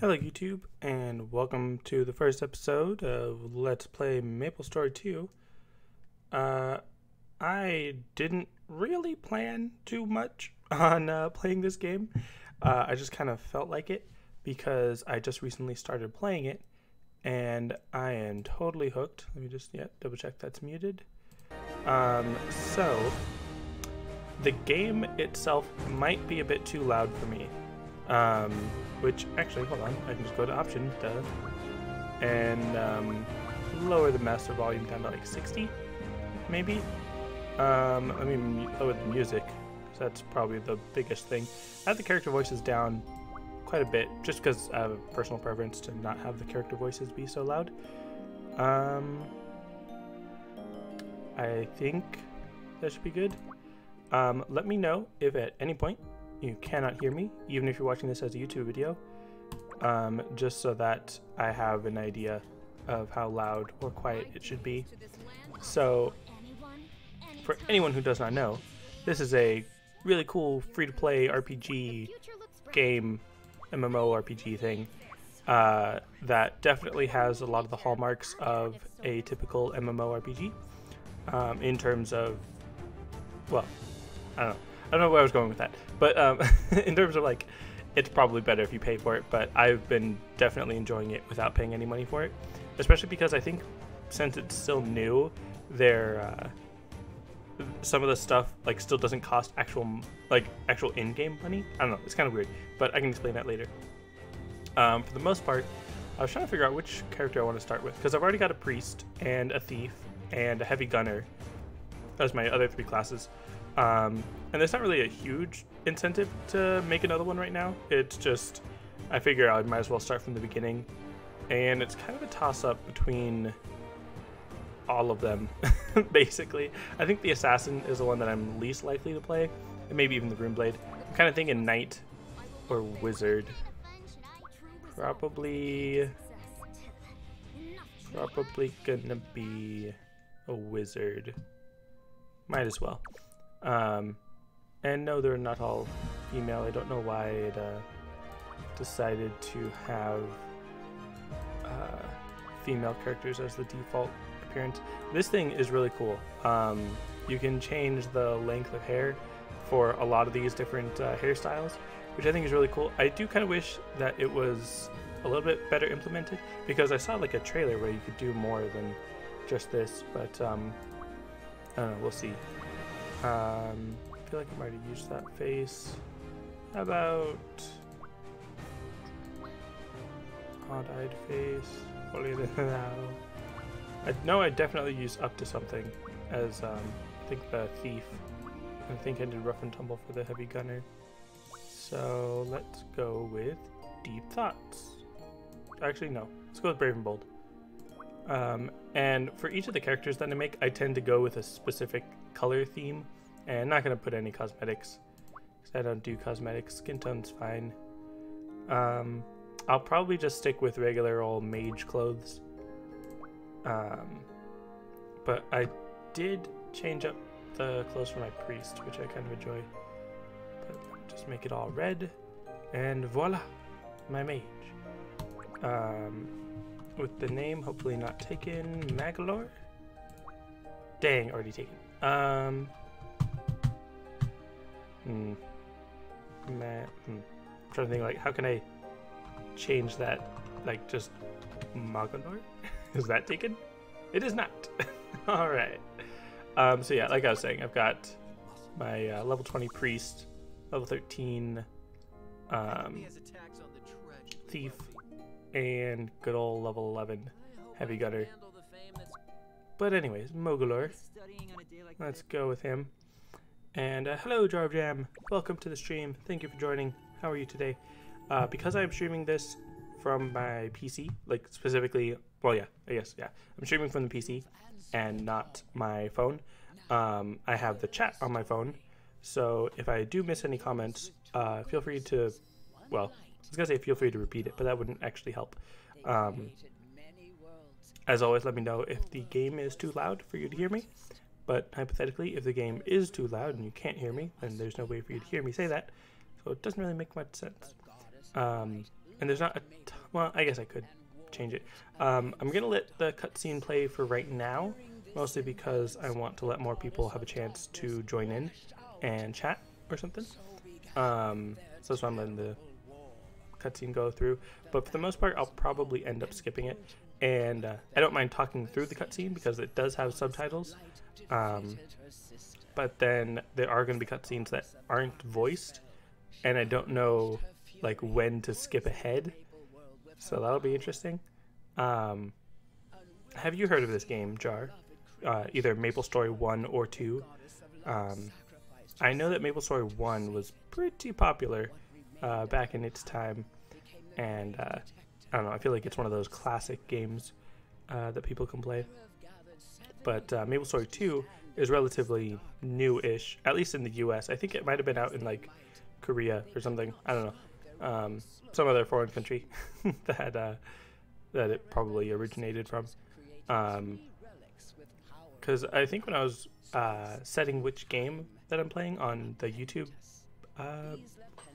Hello YouTube, and welcome to the first episode of Let's Play MapleStory 2. I didn't really plan too much on playing this game. I just kind of felt like it because I just recently started playing it, and I am totally hooked. Let me just, double check that's muted. So, the game itself might be a bit too loud for me. Which actually, hold on, I can just go to options, and lower the master volume down to like 60, maybe. I mean, lower the music, because that's probably the biggest thing. I have the character voices down quite a bit, just because I have a personal preference to not have the character voices be so loud. I think that should be good. Let me know if at any point you cannot hear me, even if you're watching this as a YouTube video, just so that I have an idea of how loud or quiet it should be. So, for anyone who does not know, this is a really cool free-to-play RPG game, MMORPG thing, that definitely has a lot of the hallmarks of a typical MMORPG, in terms of, well, I don't know where I was going with that, but in terms of like, it's probably better if you pay for it, but I've been definitely enjoying it without paying any money for it, especially because I think since it's still new, some of the stuff like still doesn't cost actual in-game money. I don't know, it's kind of weird, but I can explain that later. For the most part, I was trying to figure out which character I want to start with, because I've already got a priest and a thief and a heavy gunner as my other three classes. And there's not really a huge incentive to make another one right now. It's just, I figure I might as well start from the beginning. And it's kind of a toss-up between all of them, basically. I think the assassin is the one that I'm least likely to play, and maybe even the runeblade. I'm kind of thinking knight or wizard. Probably gonna be a wizard. Might as well. And no, they're not all female. I don't know why it decided to have female characters as the default appearance. This thing is really cool. You can change the length of hair for a lot of these different hairstyles, which I think is really cool. I do kind of wish that it was a little bit better implemented, because I saw like a trailer where you could do more than just this, but I don't know, we'll see. I feel like I might have used that face. How about odd-eyed face? I know I definitely used up to something as I think the thief. I think I did rough and tumble for the heavy gunner. So let's go with deep thoughts. Actually, no. Let's go with brave and bold. And for each of the characters that I make, I tend to go with a specific color theme, and I'm not going to put any cosmetics because I don't do cosmetics. Skin tone's fine. I'll probably just stick with regular old mage clothes. But I did change up the clothes for my priest, which I kind of enjoy. But just make it all red, and voila, my mage. With the name hopefully not taken, Magalore. Dang, already taken. I'm trying to think, like, how can I change that? Like, just Magalore? Is that taken? It is not. All right. So yeah, like I was saying, I've got my level 20 priest, level 13 thief, and good old level 11 heavy gunner. But anyways, Mogalore. Let's go with him. And hello, Jar of Jam. Welcome to the stream. Thank you for joining. How are you today? Because I'm streaming this from my PC, like specifically, well, yeah, I guess, yeah. I'm streaming from the PC and not my phone. I have the chat on my phone, so if I do miss any comments, feel free to, well, I was gonna say feel free to repeat it, but that wouldn't actually help. As always, let me know if the game is too loud for you to hear me. But hypothetically, if the game is too loud and you can't hear me, then there's no way for you to hear me say that. So it doesn't really make much sense. And there's not a well, I guess I could change it. I'm gonna let the cutscene play for right now, mostly because I want to let more people have a chance to join in and chat or something. So that's why I'm letting the cutscene go through. But for the most part, I'll probably end up skipping it. And I don't mind talking through the cutscene because it does have subtitles. But then there are going to be cutscenes that aren't voiced, and I don't know like when to skip ahead. So that'll be interesting. Have you heard of this game, Jar? Either MapleStory 1 or 2. I know that MapleStory 1 was pretty popular back in its time, and I don't know, I feel like it's one of those classic games that people can play. But MapleStory 2 is relatively new-ish, at least in the US. I think it might have been out in like Korea or something. I don't know. Some other foreign country that it probably originated from. Because I think when I was setting which game that I'm playing on the YouTube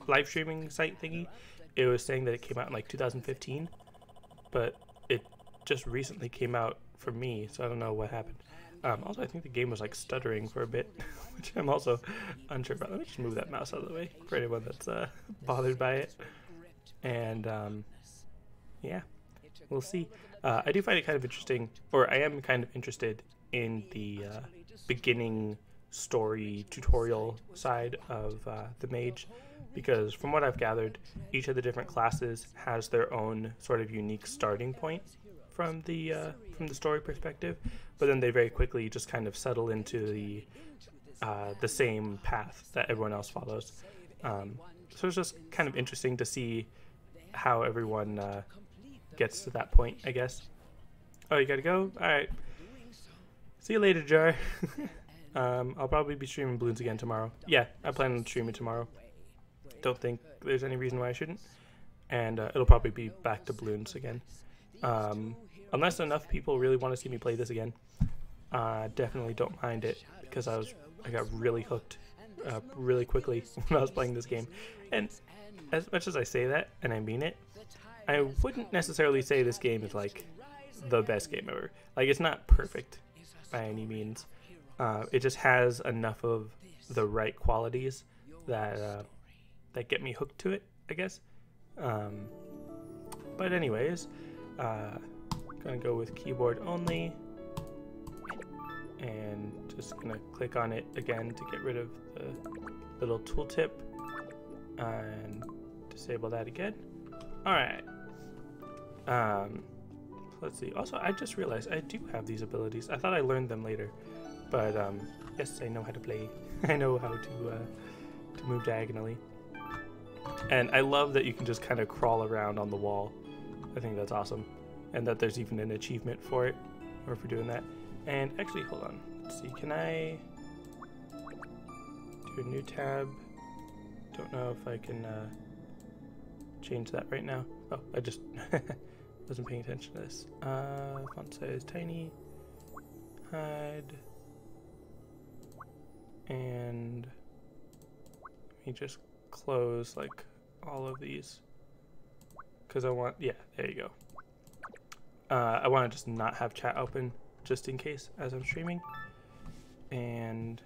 live streaming site thingy, it was saying that it came out in like 2015, but it just recently came out for me, so I don't know what happened. Also, I think the game was like stuttering for a bit, which I'm also unsure about. Let me just move that mouse out of the way for anyone that's bothered by it. And yeah, we'll see. I do find it kind of interesting, or I am kind of interested in the beginning story tutorial side of the mage, because from what I've gathered, each of the different classes has their own sort of unique starting point from the story perspective, but then they very quickly just kind of settle into the same path that everyone else follows. So it's just kind of interesting to see how everyone gets to that point, I guess. Oh, you gotta go? Alright. See you later, Jar. I'll probably be streaming Bloons again tomorrow. Yeah, I plan on streaming tomorrow. Don't think there's any reason why I shouldn't. And it'll probably be back to Bloons again. Unless enough people really want to see me play this again. Definitely don't mind it, because I got really hooked really quickly when I was playing this game. And as much as I say that, and I mean it, I wouldn't necessarily say this game is like the best game ever. Like, it's not perfect by any means. It just has enough of the right qualities that that get me hooked to it, I guess. But anyways, gonna go with keyboard only, and just gonna click on it again to get rid of the little tooltip and disable that again. Alright. Let's see. Also, I just realized I do have these abilities. I thought I learned them later, but yes, I know how to play. I know how to move diagonally. And I love that you can just kind of crawl around on the wall. I think that's awesome. And that there's even an achievement for it, or for doing that. And actually, hold on. Let's see, can I do a new tab? Don't know if I can change that right now. Oh, I just wasn't paying attention to this. Font size tiny. Hide. And let me just close like all of these, because I want, yeah, there you go. I want to just not have chat open just in case as I'm streaming. And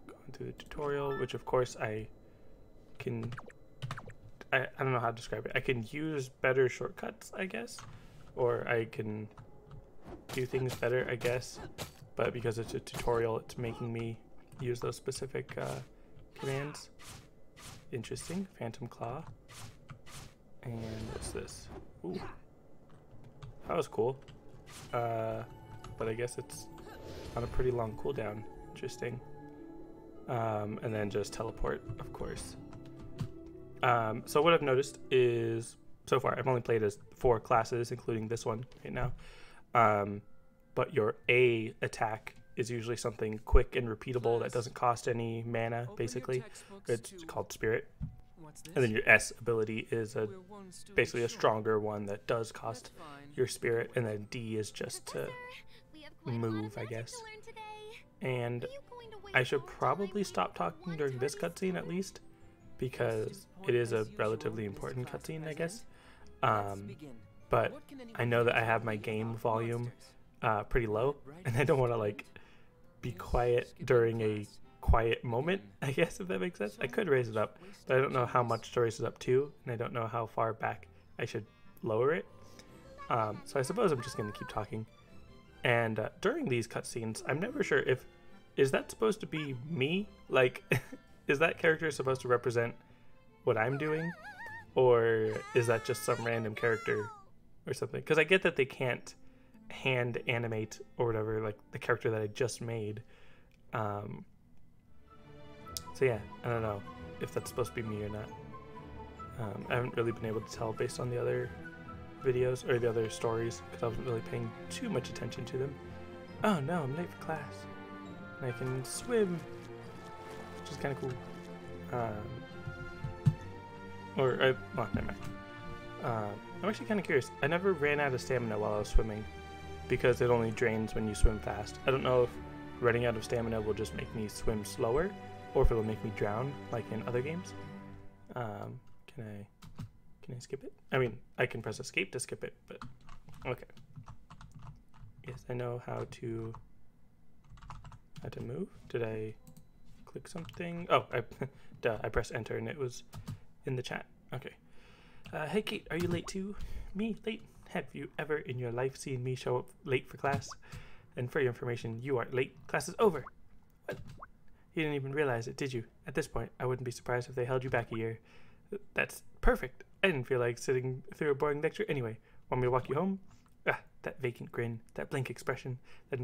going through the tutorial, which of course I can, I don't know how to describe it. I can use better shortcuts, I guess, or I can do things better, I guess, but because it's a tutorial, it's making me use those specific commands. Interesting. Phantom Claw. And what's this? Ooh. That was cool. But I guess it's on a pretty long cooldown. Interesting. And then just teleport, of course. So what I've noticed is, so far, I've only played as 4 classes, including this one right now. But your A attack is usually something quick and repeatable that doesn't cost any mana, basically. It's called Spirit. And then your S ability is basically a stronger one that does cost your Spirit. And then D is just to move, I guess. And I should probably stop talking during this cutscene at least, because it is a relatively important cutscene, I guess. But I know that I have my game volume pretty low, and I don't want to like be quiet during a quiet moment, I guess, if that makes sense. I could raise it up, but I don't know how much to raise it up to, and I don't know how far back I should lower it. So I suppose I'm just going to keep talking. And during these cutscenes, I'm never sure if, is that supposed to be me? Like, is that character supposed to represent what I'm doing? Or is that just some random character or something? Because I get that they can't hand animate or whatever, like the character that I just made. So yeah, I don't know if that's supposed to be me or not. I haven't really been able to tell based on the other videos or the other stories because I wasn't really paying too much attention to them. Oh no, I'm late for class. And I can swim, which is kind of cool. Well, never mind. I'm actually kind of curious. I never ran out of stamina while I was swimming because it only drains when you swim fast. I don't know if running out of stamina will just make me swim slower or if it'll make me drown like in other games. Can I skip it? I mean, I can press escape to skip it, but okay. Yes, I know how to move. Did I click something? Oh, I pressed enter and it was in the chat. Okay. Hey Kate, are you late too? Me, late? Have you ever in your life seen me show up late for class? And for your information, you are late. Class is over. What? You didn't even realize it, did you? At this point, I wouldn't be surprised if they held you back a year. That's perfect. I didn't feel like sitting through a boring lecture anyway. Want me to walk you home? Ah, that vacant grin, that blank expression, the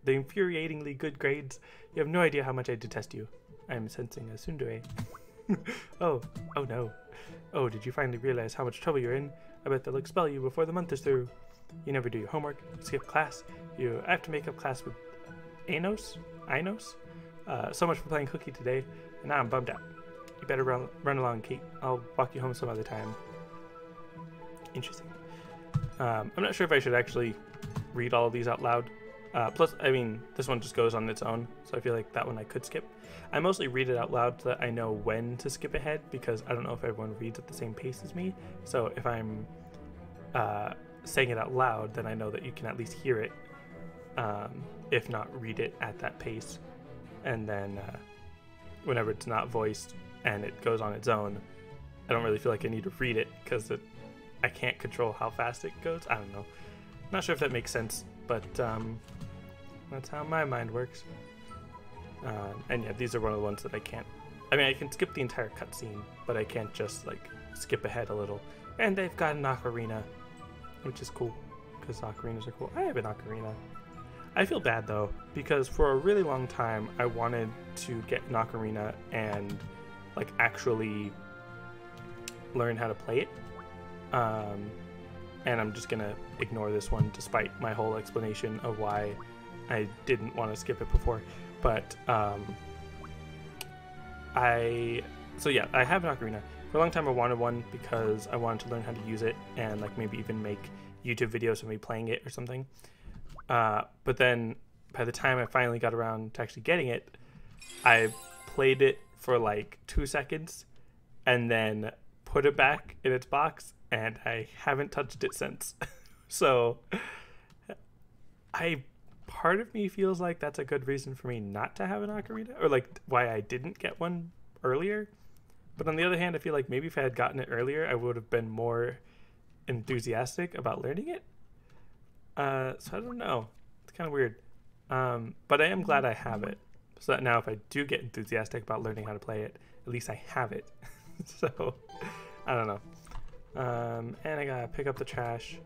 infuriatingly good grades. You have no idea how much I detest you. I am sensing a tsundere. Oh no. Oh, did you finally realize how much trouble you're in? I bet they'll expel you before the month is through. You never do your homework, skip class. I have to make up class with Inos? So much for playing hooky today, and now I'm bummed out. You better run along, Kate. I'll walk you home some other time. Interesting. I'm not sure if I should actually read all of these out loud. Plus, I mean, this one just goes on its own, so I feel like that one I could skip. I mostly read it out loud so that I know when to skip ahead, because I don't know if everyone reads at the same pace as me. So if I'm saying it out loud, then I know that you can at least hear it, if not read it at that pace. And then whenever it's not voiced and it goes on its own, I don't really feel like I need to read it because I can't control how fast it goes. I don't know. Not sure if that makes sense, but that's how my mind works. And yeah, these are one of the ones that I can't. I mean, I can skip the entire cutscene, but I can't just like skip ahead a little. And they've got an ocarina, which is cool because ocarinas are cool. I have an ocarina. I feel bad though, because for a really long time I wanted to get an ocarina and like actually learn how to play it. And I'm just gonna ignore this one despite my whole explanation of why I didn't want to skip it before. But I have an ocarina. For a long time I wanted one because I wanted to learn how to use it and like maybe even make YouTube videos of me playing it or something. But then by the time I finally got around to actually getting it, I played it for like 2 seconds and then put it back in its box, and I haven't touched it since. So part of me feels like that's a good reason for me not to have an ocarina, or like why I didn't get one earlier. But on the other hand, I feel like maybe if I had gotten it earlier, I would have been more enthusiastic about learning it. So I don't know. It's kind of weird. But I am glad I have it. So that now if I do get enthusiastic about learning how to play it, at least I have it. So, I don't know. And I gotta pick up the trash,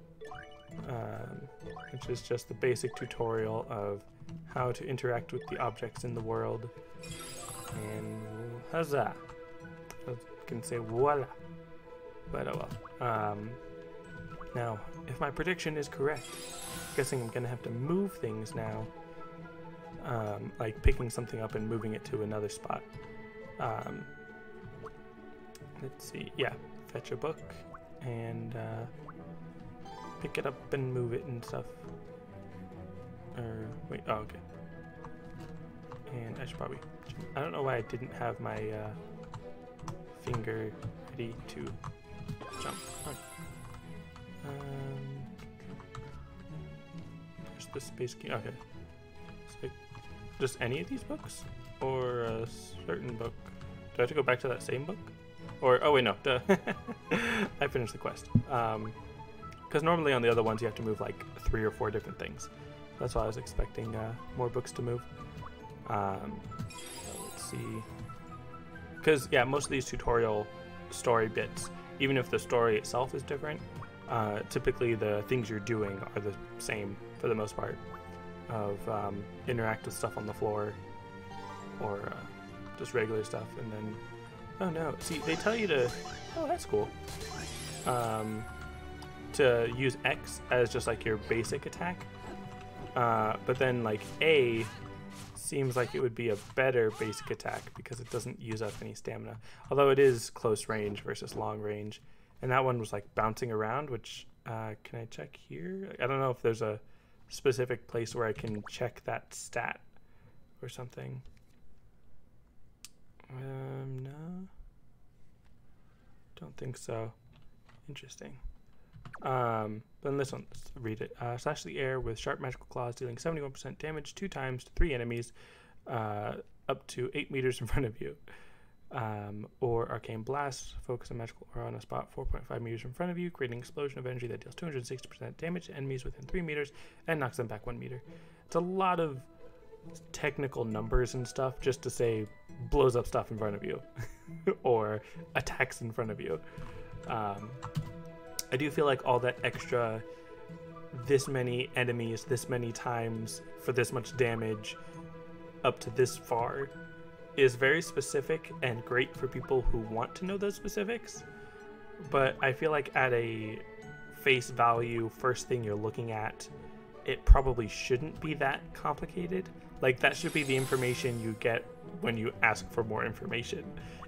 which is just the basic tutorial of how to interact with the objects in the world. And huzzah! I can say voila. But oh well. Now, if my prediction is correct, I'm guessing I'm gonna have to move things now. Like picking something up and moving it to another spot. Let's see, yeah, fetch a book and pick it up and move it and stuff. Wait, oh, okay. And I should probably, I don't know why I didn't have my finger ready to jump. Oh, There's the space key. Okay. So just any of these books? Or a certain book? Do I have to go back to that same book? Or, oh wait, no. Duh. I finished the quest. Because normally on the other ones you have to move like 3 or 4 different things. That's why I was expecting more books to move. Let's see. Because, yeah, most of these tutorial story bits, even if the story itself is different, typically the things you're doing are the same for the most part. Of interact with stuff on the floor, or just regular stuff, and then, oh no, see, they tell you to, oh, that's cool, to use X as just like your basic attack, but then like A seems like it would be a better basic attack because it doesn't use up any stamina, although it is close range versus long range, and that one was like bouncing around, which, can I check here? I don't know if there's a specific place where I can check that stat or something. No, don't think so. Interesting. Then this one, let's read it. Slash the air with sharp magical claws, dealing 71% damage 2 times to 3 enemies, up to 8 meters in front of you. Or arcane blast, focus a magical aura on a spot 4.5 meters in front of you, creating an explosion of energy that deals 260% damage to enemies within 3 meters and knocks them back 1 meter. It's a lot of technical numbers and stuff just to say blows up stuff in front of you or attacks in front of you. I do feel like all that extra, this many enemies, this many times for this much damage up to this far, is very specific and great for people who want to know those specifics, but I feel like at a face value, first thing you're looking at, it probably shouldn't be that complicated. Like, that should be the information you get when you ask for more information.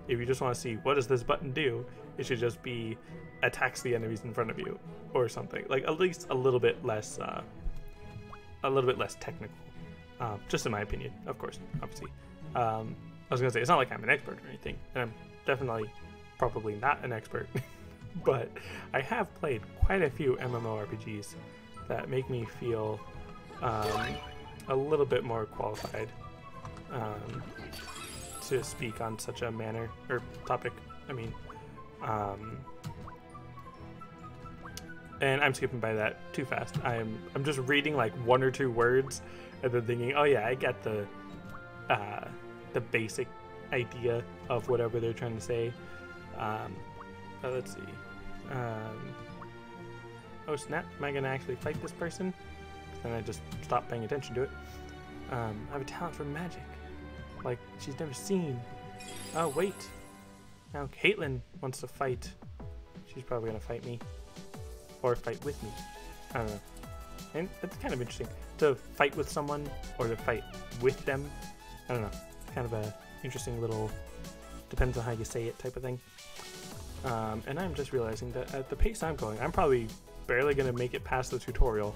If you just want to see what does this button do, it should just be attacks the enemies in front of you or something. Like, at least a little bit less technical. Just in my opinion, of course, obviously. I was gonna say, it's not like I'm an expert or anything, and I'm definitely probably not an expert, but I have played quite a few MMORPGs that make me feel a little bit more qualified to speak on such a manner or topic. I mean, and I'm skipping by that too fast. I'm just reading like 1 or 2 words and then thinking, oh yeah, I get the basic idea of whatever they're trying to say. But let's see. Oh snap, am I gonna actually fight this person? Then I just stopped paying attention to it. I have a talent for magic, like she's never seen. Oh wait, now Caitlin wants to fight. She's probably gonna fight me, or fight with me. I don't know. And it's kind of interesting to fight with someone or to fight with them. I don't know. It's kind of a interesting little, depends on how you say it type of thing. And I'm just realizing that at the pace I'm going, I'm probably barely gonna make it past the tutorial.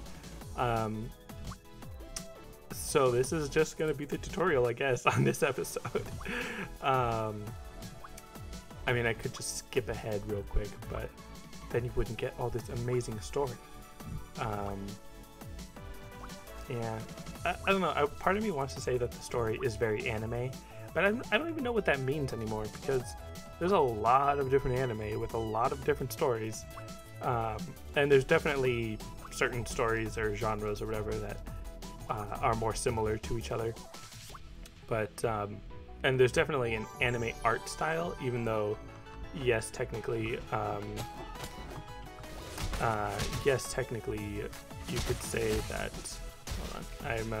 So this is just gonna be the tutorial, I guess, on this episode. I mean, I could just skip ahead real quick, but then you wouldn't get all this amazing story. Yeah, I don't know. Part of me wants to say that the story is very anime, but I don't even know what that means anymore, because there's a lot of different anime with a lot of different stories. And there's definitely certain stories or genres or whatever that are more similar to each other. But, and there's definitely an anime art style, even though, yes, technically, you could say that, hold on, I'm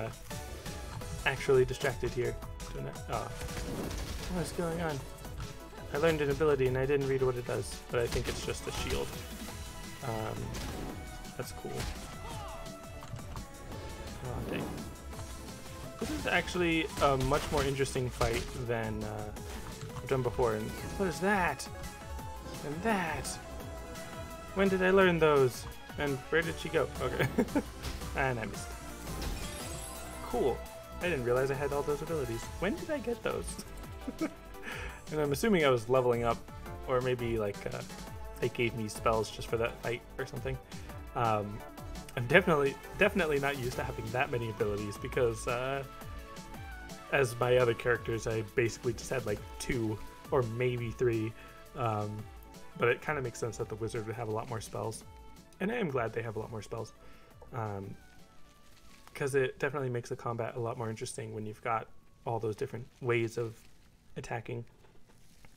actually distracted here. Oh, what's going on? I learned an ability and I didn't read what it does, but I think it's just a shield. That's cool. Oh, dang. This is actually a much more interesting fight than I've done before. And what is that? And that? When did I learn those? And where did she go? Okay. And I missed. Cool. I didn't realize I had all those abilities. When did I get those? And I'm assuming I was leveling up, or maybe like they gave me spells just for that fight or something. I'm definitely not used to having that many abilities because as my other characters, I basically just had like 2 or maybe 3. But it kind of makes sense that the wizard would have a lot more spells, and I am glad they have a lot more spells, because it definitely makes the combat a lot more interesting when you've got all those different ways of attacking.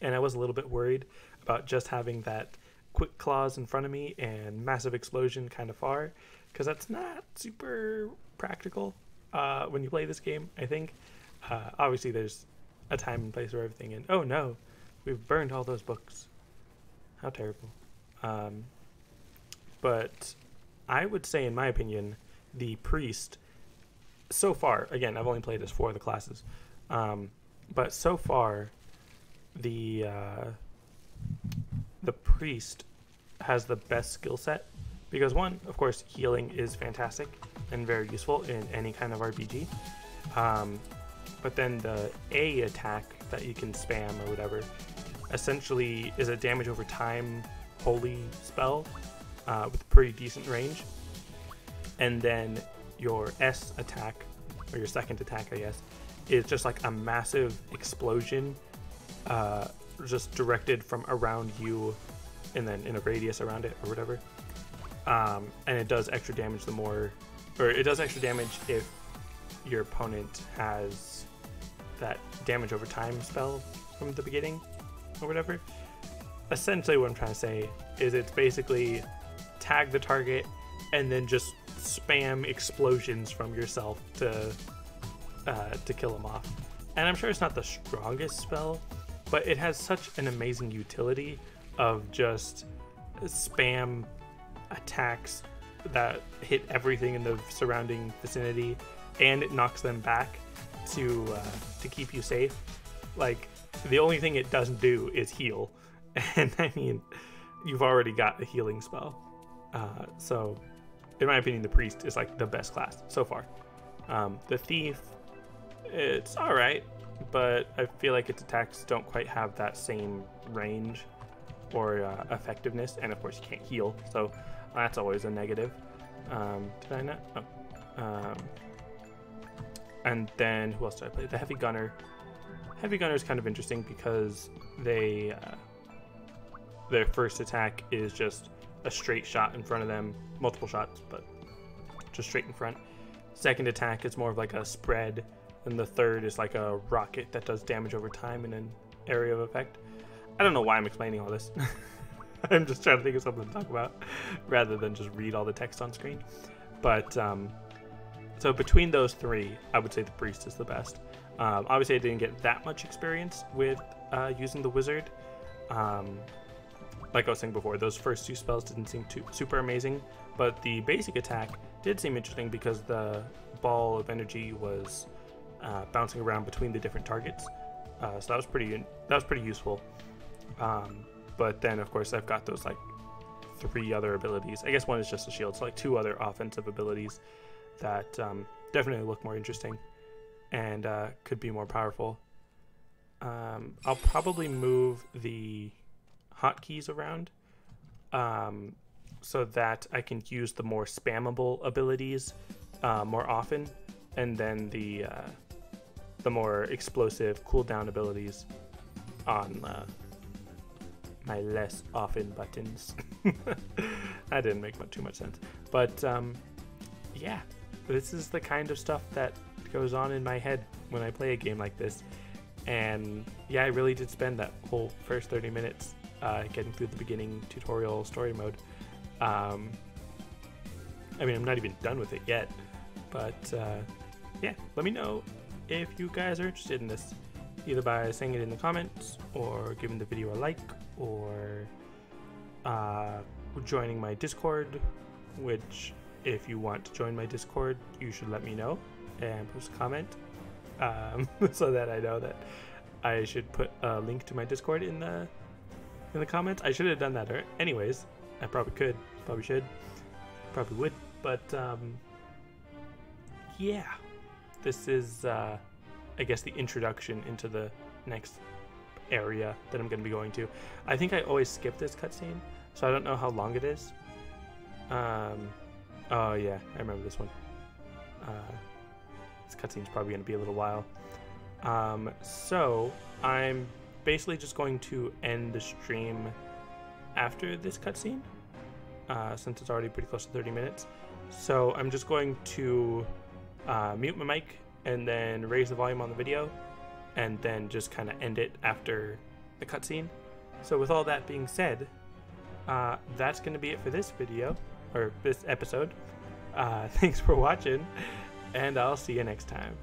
And I was a little bit worried about just having that quick claws in front of me and massive explosion kind of far, because that's not super practical when you play this game, I think. Obviously there's a time and place for everything, and oh no, we've burned all those books. How terrible. But I would say, in my opinion, the priest, so far, again, I've only played as 4 of the classes, but so far, the priest has the best skill set, because 1, of course, healing is fantastic and very useful in any kind of RPG, but then the A attack that you can spam or whatever essentially is a damage over time holy spell with pretty decent range, and then your S attack, or your second attack I guess, is just like a massive explosion just directed from around you and then in a radius around it or whatever, and it does extra damage it does extra damage if your opponent has that damage over time spell from the beginning or whatever. Essentially what I'm trying to say is it's basically tag the target and then just spam explosions from yourself to kill them off. And I'm sure it's not the strongest spell, but it has such an amazing utility of just spam attacks that hit everything in the surrounding vicinity, and it knocks them back to keep you safe. Like, the only thing it doesn't do is heal, and I mean, you've already got a healing spell. So, in my opinion, the priest is like the best class so far. The thief, it's alright, but I feel like its attacks don't quite have that same range or effectiveness, and of course you can't heal, so that's always a negative. Did I not? Oh. And then who else did I play? The heavy gunner. Heavy gunner is kind of interesting because their first attack is just a straight shot in front of them, multiple shots, but just straight in front. Second attack is more of like a spread, and the third is like a rocket that does damage over time in an area of effect. I don't know why I'm explaining all this. I'm just trying to think of something to talk about rather than just read all the text on screen. But so between those 3, I would say the priest is the best. Obviously I didn't get that much experience with using the wizard. Like I was saying before, those first 2 spells didn't seem super amazing, but the basic attack did seem interesting because the ball of energy was bouncing around between the different targets. So that was pretty useful. But then of course I've got those like 3 other abilities. I guess one is just a shield, so like 2 other offensive abilities that definitely look more interesting and could be more powerful. I'll probably move the hotkeys around so that I can use the more spammable abilities more often, and then the more explosive cooldown abilities on my less often buttons. That didn't make too much sense, but yeah, this is the kind of stuff that goes on in my head when I play a game like this. And yeah, I really did spend that whole first 30 minutes getting through the beginning tutorial story mode. I mean, I'm not even done with it yet, but yeah, let me know if you guys are interested in this, either by saying it in the comments or giving the video a like, or joining my Discord, which if you want to join my Discord, you should let me know and post a comment so that I know that I should put a link to my Discord in the comments. I should have done that anyways. I probably could, probably should, probably would, but yeah, this is I guess the introduction into the next area that I'm going to be going to. I think I always skip this cutscene, so I don't know how long it is. Oh yeah, I remember this one. This cutscene's probably going to be a little while. So I'm basically just going to end the stream after this cutscene, since it's already pretty close to 30 minutes. So I'm just going to mute my mic and then raise the volume on the video, and then just kind of end it after the cutscene. So with all that being said, that's going to be it for this video, or this episode. Thanks for watching, and I'll see you next time.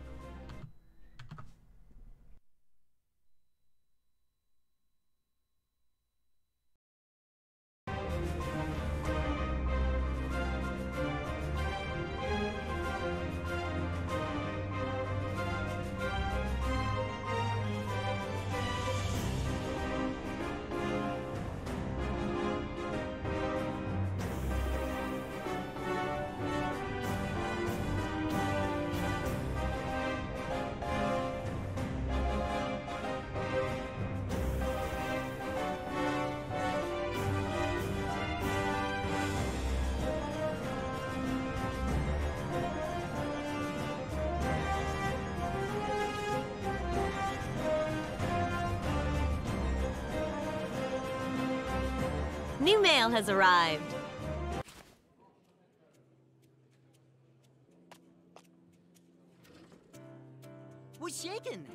New mail has arrived. What's shaking?